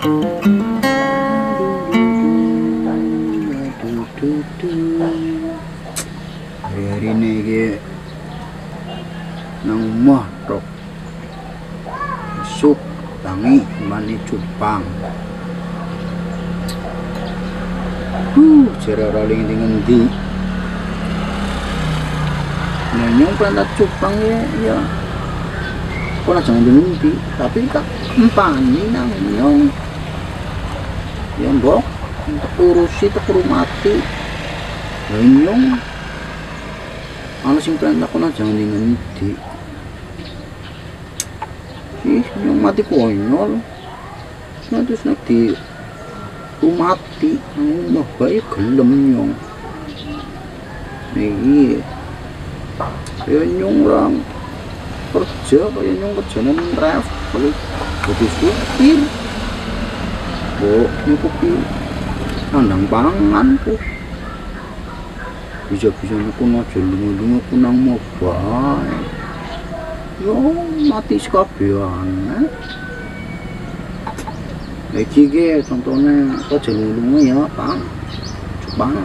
Hari ini ke nang omah tok besok tangi mani Jepang. Cara raling dengan di nyong perantau Jepang ya kok lah jangan di tapi tak empani nang nyong ya mbok untuk urusi tak rumati nyong ana sing perintah kok lah jangan di nyong mati konyol nah terus nak di rumati nang bae gelem nyong iki ya nyong orang kerja kayak nyong kerjaan travel jadi supir nyukupi nandang pangan tuh bisa-bisa aku aja lunga-lunga aku nang mobile yo mati sekabehan iki ge contohnya aja lunga ya Bang Jepang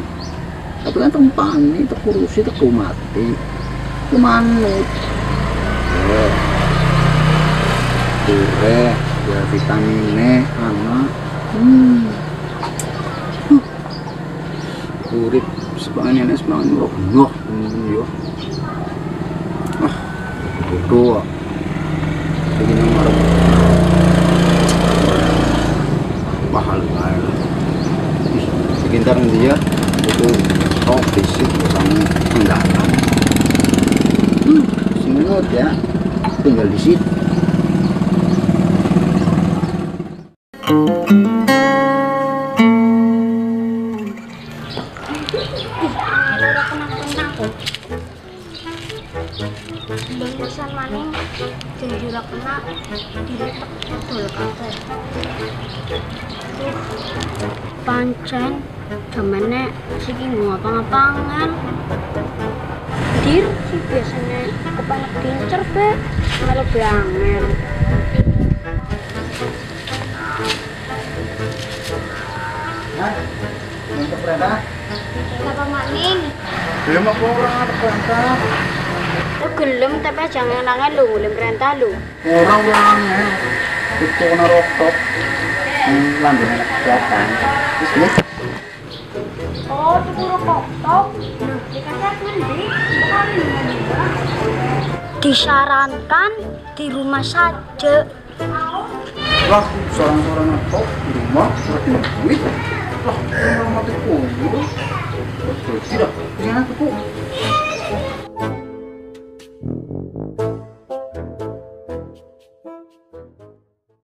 tapi kan tempat ini terkurusi terkumati manut ya vitaminnya anak urip sebagian ini sebagian roh yo bodoh begini marah mahal banget sekitar dia itu fisik sama pendatang semua ya tinggal di situ. Bungkusan maning jujur kena diletak betul kabeh. Pancen jamane siki ngapa-ngapangan. Dir sih biasanya kepanak dincer be, malah angel. Nah, untuk perintah? Kenapa maning? Belum aku orang ada perintah. Lu gelem tapi jangan nangis lu, gelem perintah lu. Orang-orangnya itu kena rokok lambung kelihatan ini Oh, itu rokok tok. Nah, dikasih ngendi? Disarankan di rumah saja. lah seorang-seorang apa di rumah berarti duit lah orang mati kumpul tidak di sana tuh